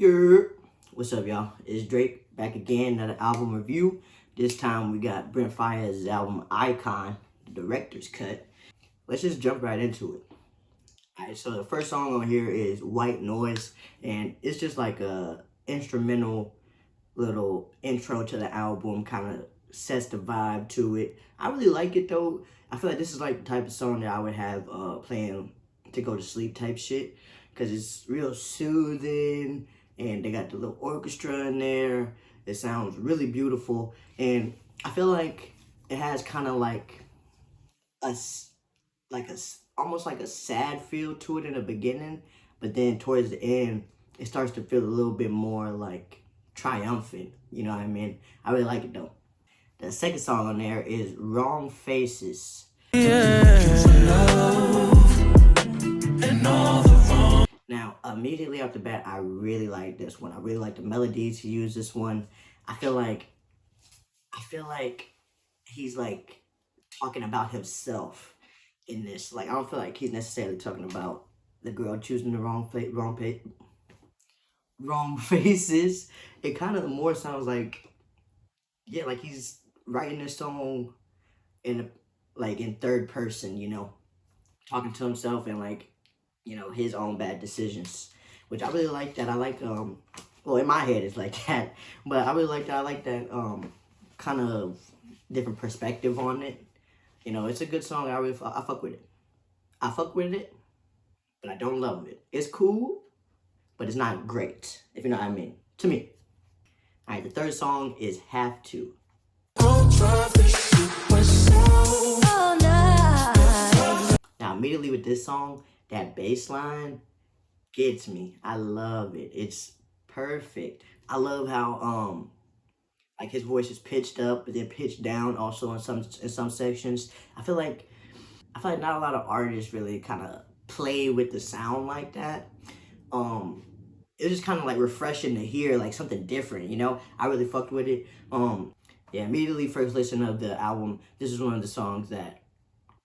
Yeah. What's up, y'all? It's Drake back again, another album review. This time we got Brent Faiyaz's album Icon, the director's cut. Let's just jump right into it. Alright, so the first song on here is White Noise, and it's just like a instrumental little intro to the album, kind of sets the vibe to it. I really like it though. I feel like this is like the type of song that I would have playing to go to sleep type shit, because it's real soothing and they got the little orchestra in there. It sounds really beautiful, and I feel like it has kind of like a almost like a sad feel to it in the beginning, but then towards the end it starts to feel a little bit more like triumphant, you know what I mean? I really like it though. The second song on there is Wrong Faces. Now, immediately off the bat, I really like this one. I really like the melodies he used this one. I feel like he's like talking about himself in this. Like, I don't feel like he's necessarily talking about the girl choosing the wrong faces. It kind of more sounds like, yeah, like he's writing this song in third person, you know, talking to himself and like, you know, his own bad decisions, which I really like that. I like, well, in my head it's like that, but I really like that. I like that kind of different perspective on it. You know, it's a good song. I fuck with it. I fuck with it, but I don't love it. It's cool, but it's not great, if you know what I mean, to me. All right, the third song is Have To. Now, immediately with this song, that bass line gets me. I love it. It's perfect. I love how like his voice is pitched up but then pitched down also in some sections. I feel like not a lot of artists really kind of play with the sound like that. It was just kind of like refreshing to hear like something different, you know? I really fucked with it. Yeah, immediately first listen of the album, this is one of the songs that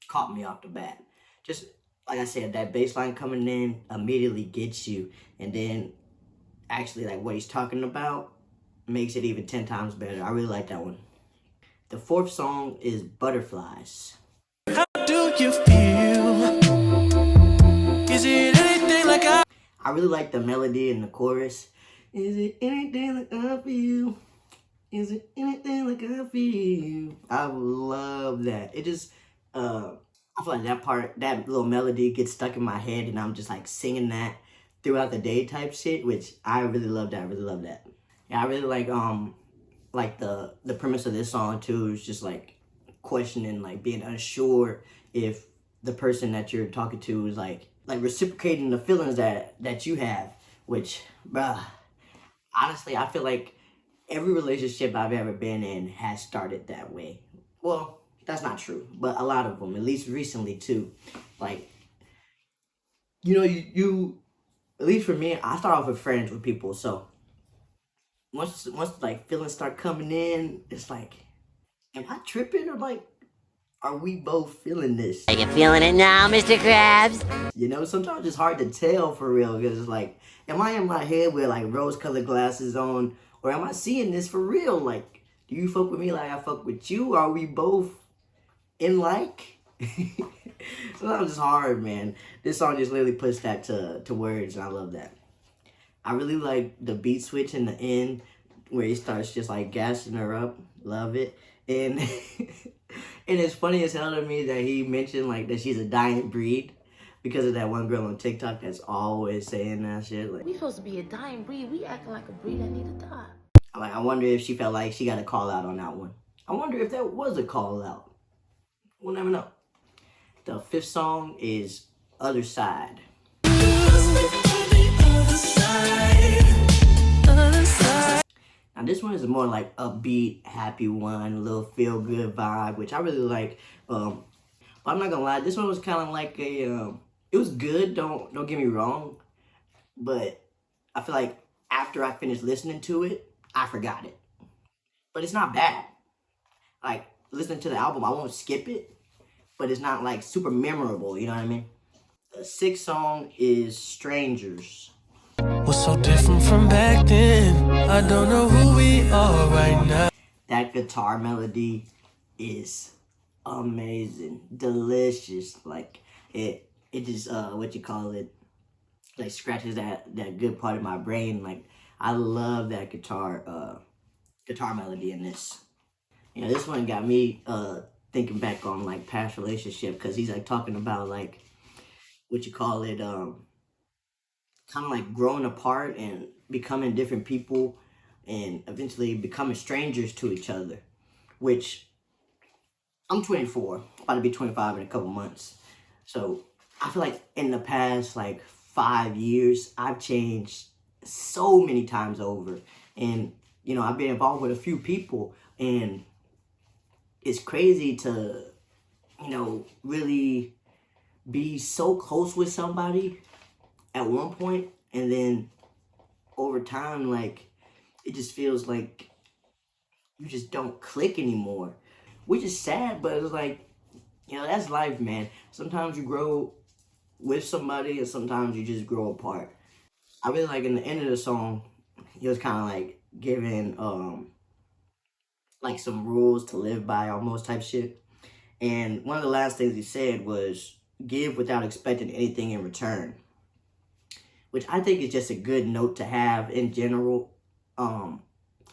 caught me off the bat. Just like I said, that bass line coming in immediately gets you, and then actually like what he's talking about makes it even 10 times better. I really like that one. The fourth song is Butterflies. How do you feel? Is it anything like I really like the melody and the chorus. Is it anything like I feel? Is it anything like I feel? I love that. It just I feel like that little melody gets stuck in my head and I'm just like singing that throughout the day type shit, which I really love that. I really love that. Yeah, I really like the premise of this song too is just like questioning, like being unsure if the person that you're talking to is like reciprocating the feelings that you have, which, bruh, honestly, I feel like every relationship I've ever been in has started that way. Well, that's not true, but a lot of them, at least recently too. Like, you know, you at least for me, I start off with friends with people, so once like feelings start coming in, it's like, am I tripping, or like, are we both feeling this? Are you feeling it now, Mr. Krabs? You know, sometimes it's hard to tell for real, because it's like, am I in my head with like rose-colored glasses on, or am I seeing this for real? Like, do you fuck with me like I fuck with you? Are we both in like? Sometimes it's hard, man. This song just literally puts that to words, and I love that. I really like the beat switch in the end where he starts just like gassing her up. Love it. And and it's funny as hell to me that he mentioned like that she's a dying breed because of that one girl on TikTok that's always saying that shit. Like, We supposed to be a dying breed. We acting like a breed that need to die. like, I wonder if she felt like she got a call out on that one. I wonder if that was a call out. We'll never know. The fifth song is Other Side. Now this one is a more like upbeat, happy one, a little feel good vibe, which I really like. But I'm not gonna lie, this one was kind of like a, it was good. Don't get me wrong, but I feel like after I finished listening to it, I forgot it. But it's not bad. Like, listening to the album, I won't skip it, but it's not like super memorable, you know what I mean? The sixth song is Strangers. was so different from back then. I don't know who we are right now. That guitar melody is amazing, delicious. Like it just what you call it, like scratches that good part of my brain. Like I love that guitar melody in this. You know, this one got me thinking back on like past relationship because he's like talking about like what you call it, kind of like growing apart and becoming different people and eventually becoming strangers to each other, which I'm 24, about to be 25 in a couple months. So I feel like in the past like 5 years, I've changed so many times over. And, you know, I've been involved with a few people, and it's crazy to, you know, really be so close with somebody at one point, and then over time, like, it just feels like you just don't click anymore, which is sad, but it's like, you know, that's life, man. Sometimes you grow with somebody, and sometimes you just grow apart. I really like in the end of the song, he was kind of like giving like some rules to live by, almost type shit. And one of the last things he said was, "Give without expecting anything in return," which I think is just a good note to have in general. I'm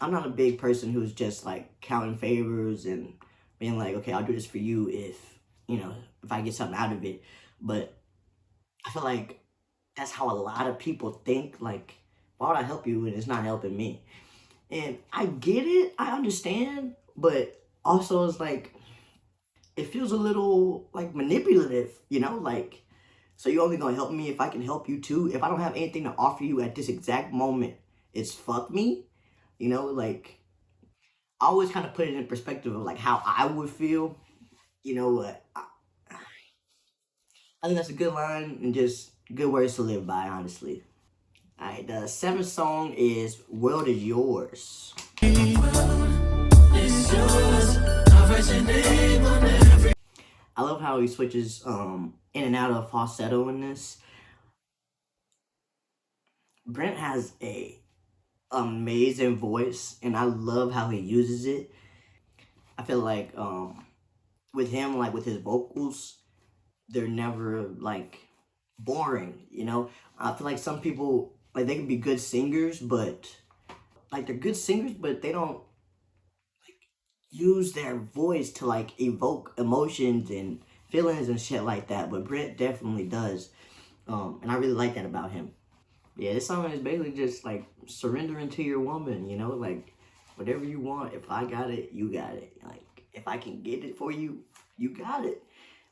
not a big person who's just like counting favors and being like, okay, I'll do this for you if, you know, if I get something out of it. But I feel like that's how a lot of people think. Like, why would I help you when it's not helping me? And I get it, I understand, but also it's like, it feels a little like manipulative, you know? Like, so you only gonna help me if I can help you too? If I don't have anything to offer you at this exact moment, it's fuck me? You know, like, I always kind of put it in perspective of like how I would feel. You know what? I think that's a good line and just good words to live by, honestly. All right, the seventh song is "World Is Yours." I love how he switches in and out of falsetto in this. Brent has a amazing voice, and I love how he uses it. I feel like with him, like with his vocals, they're never like boring, you know? I feel like some people, like, they can be good singers, but like they're good singers, but they don't use their voice to like evoke emotions and feelings and shit like that. But Brent definitely does. And I really like that about him. Yeah, this song is basically just like surrendering to your woman, you know, like whatever you want. If I got it, you got it. Like if I can get it for you, you got it.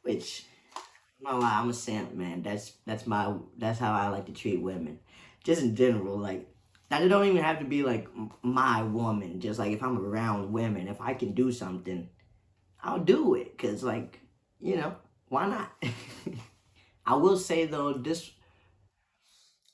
Which, I'm not gonna lie, I'm a simp, man. That's how I like to treat women, just in general. Like, that it don't even have to be like my woman. Just like if I'm around women, if I can do something, I'll do it. Cause like, you know, why not? I will say though,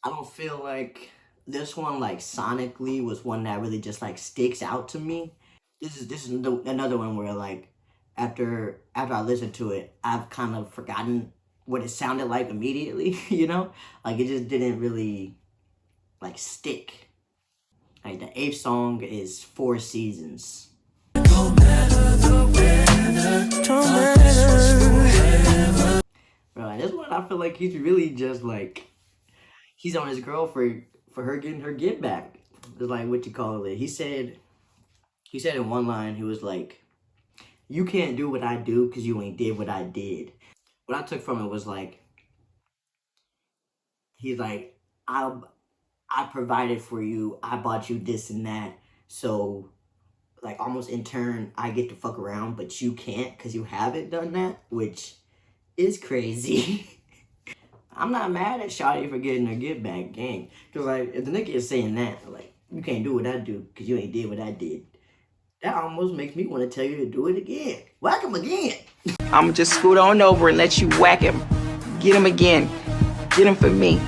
I don't feel like this one, like, sonically was one that really just like sticks out to me. This is another one where like after I listened to it, I've kind of forgotten what it sounded like immediately. You know, like it just didn't really like stick. Like the eighth song is "Four Seasons." Don't matter the weather, don't matter. Bro, and this one I feel like he's really just like, he's on his girl for her getting her get back. It's like what you call it. He said in one line, he was like, "You can't do what I do because you ain't did what I did." What I took from it was like, he's like, I provided for you, I bought you this and that, so like almost in turn I get to fuck around, but you can't because you haven't done that, which is crazy. I'm not mad at Shawty for getting her get back, gang. Cause like if the nigga is saying that, like, you can't do what I do because you ain't did what I did, that almost makes me want to tell you to do it again. Whack him again. I'ma just scoot on over and let you whack him. Get him again. Get him for me.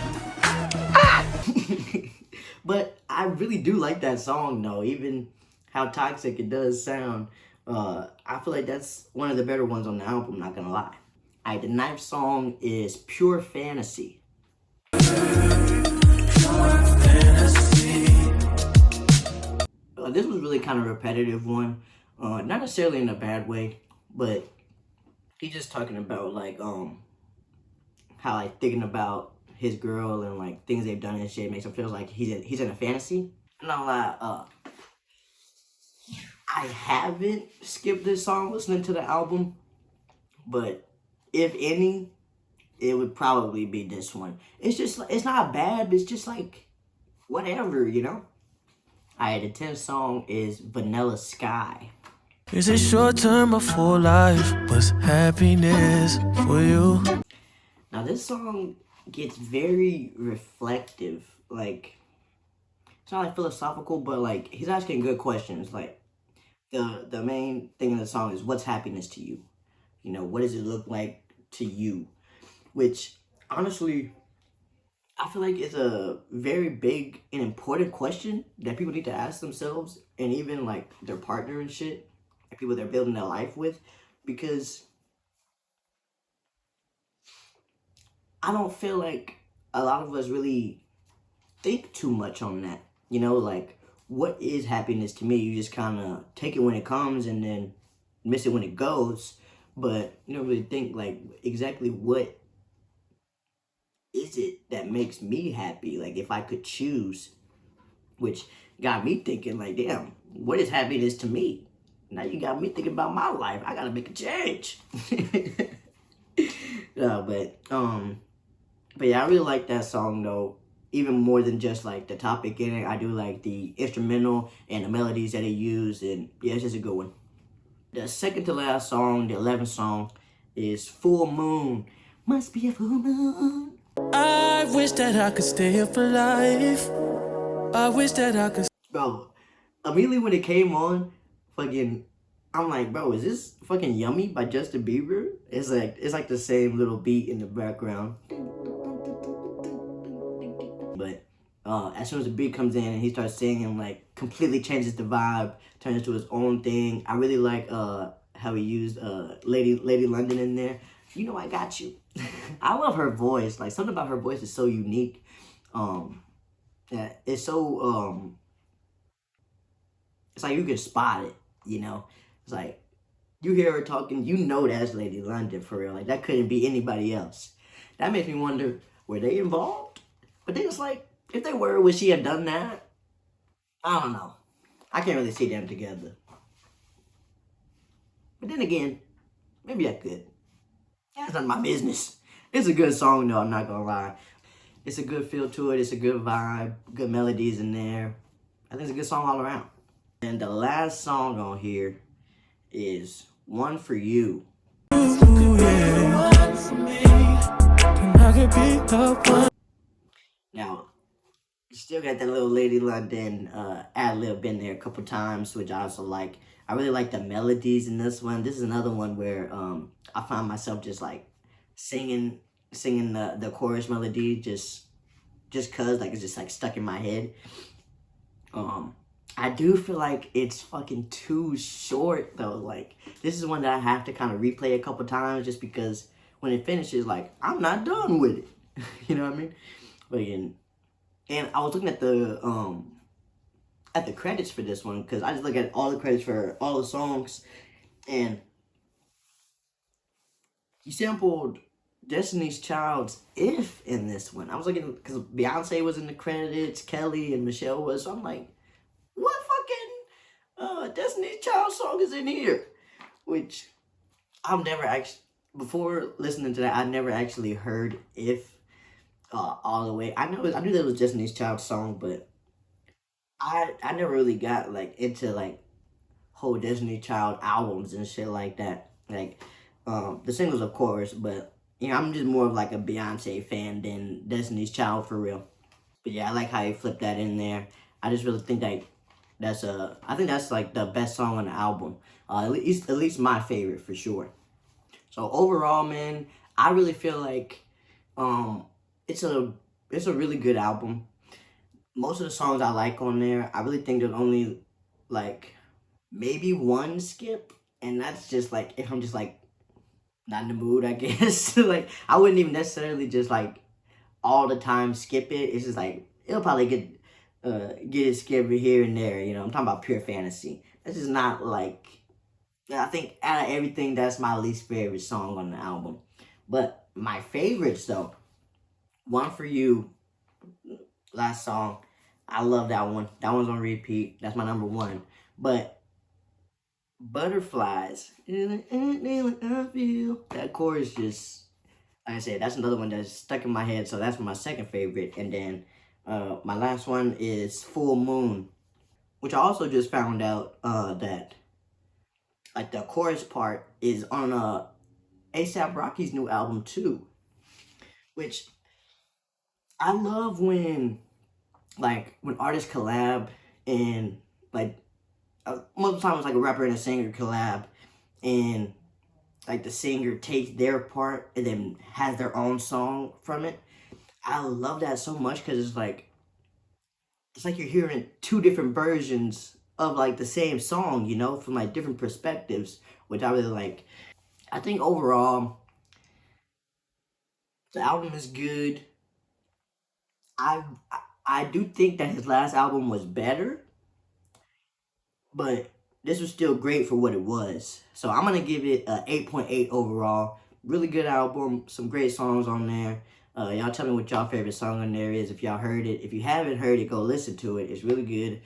But I really do like that song though, even how toxic it does sound. I feel like that's one of the better ones on the album, not gonna lie. Alright, the ninth song is "Pure Fantasy." really kind of repetitive one. Not necessarily in a bad way, but he's just talking about like how like thinking about his girl and like things they've done and shit makes him feel like he's in a fantasy. And I'm like, I haven't skipped this song listening to the album, but if any, it would probably be this one. It's just, it's not bad, but it's just like, whatever, you know? Alright, the 10th song is Vanilla Sky. Is it short term or full life? What's happiness for you? Now, this song gets very reflective. Like, it's not like philosophical, but like, he's asking good questions. Like, the main thing in the song is, what's happiness to you? You know, what does it look like to you? Which, honestly, I feel like it's a very big and important question that people need to ask themselves, and even like their partner and shit, like people they're building their life with, because I don't feel like a lot of us really think too much on that. You know, like, what is happiness to me? You just kind of take it when it comes and then miss it when it goes, but you don't really think like exactly what is it that makes me happy? Like, if I could choose, which got me thinking, like, damn, what is happiness to me? Now you got me thinking about my life. I gotta make a change. No, but yeah, I really like that song though. Even more than just like the topic in it, I do like the instrumental and the melodies that he used, and yeah, it's just a good one. The second to last song, the 11th song, is Full Moon. Must be a full moon. I wish that I could stay here for life. I wish that I could. Bro, immediately when it came on, fucking, I'm like, bro, is this fucking Yummy by Justin Bieber? It's like the same little beat in the background. But as soon as the beat comes in and he starts singing, like, completely changes the vibe, turns into his own thing. I really like how he used Lady London in there. You know I got you. I love her voice. Like, something about her voice is so unique. Yeah, it's so it's like you can spot it, you know? It's like, you hear her talking, you know that's Lady London for real. Like, that couldn't be anybody else. That makes me wonder, were they involved? But then it's like, if they were, would she have done that? I don't know. I can't really see them together. But then again, maybe I could. That's none of my business. It's a good song though, I'm not gonna lie. It's a good feel to it, it's a good vibe, good melodies in there. I think it's a good song all around. And the last song on here is One For You. Ooh, yeah. And I could be the one. Now, you still got that little Lady London ad-lib in there a couple times, which I also like. I really like the melodies in this one. This is another one where I find myself just like singing the chorus melody just cause like it's just like stuck in my head. I do feel like it's fucking too short though. Like, this is one that I have to kind of replay a couple times just because when it finishes, like, I'm not done with it. You know what I mean? But again, and I was looking at the credits for this one because I just look at all the credits for all the songs, and he sampled Destiny's Child's "If" in this one. I was looking because Beyonce was in the credits, Kelly and Michelle was. So I'm like, what fucking Destiny's Child song is in here? Which I've never actually, before listening to that, I never actually heard "If" all the way. I knew that it was Destiny's Child song, but I never really got like into like whole Destiny Child albums and shit like that. Like the singles of course, but you know, I'm just more of like a Beyonce fan than Destiny's Child for real. But yeah, I like how he flipped that in there. I just really think that I think that's like the best song on the album. At least my favorite for sure. So overall, man, I really feel like it's a really good album. Most of the songs I like on there, I really think there's only like maybe one skip, and that's just like if I'm just like not in the mood, I guess. Like, I wouldn't even necessarily just like all the time skip it. It's just like it'll probably get get it skipped here and there. You know, I'm talking about pure fantasy. This is not like, I think out of everything, that's my least favorite song on the album. But my favorites though, One For You, last song, I love that one. That one's on repeat. That's my number one. But Butterflies, that chorus just, like I said, that's another one that's stuck in my head. So that's my second favorite. And then my last one is Full Moon, which I also just found out that like the chorus part is on ASAP Rocky's new album too. Which I love when when artists collab and like most of the time it's like a rapper and a singer collab and like the singer takes their part and then has their own song from it. I love that so much because it's like you're hearing two different versions of like the same song, you know, from like different perspectives, which I really like. I think overall the album is good. I I do think that his last album was better, but this was still great for what it was. So I'm gonna give it a 8.8 overall. Really good album, some great songs on there. Y'all tell me what y'all favorite song on there is if y'all heard it. If you haven't heard it, go listen to it. It's really good.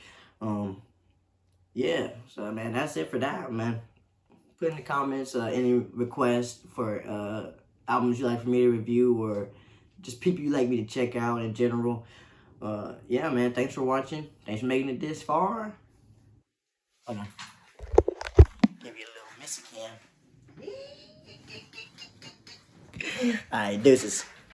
Yeah, so man, that's it for that, man. Put in the comments any requests for albums you like for me to review or just people you like me to check out in general. Yeah, man, thanks for watching. Thanks for making it this far. Hold on. Give you a little Missy cam. Alright, deuces.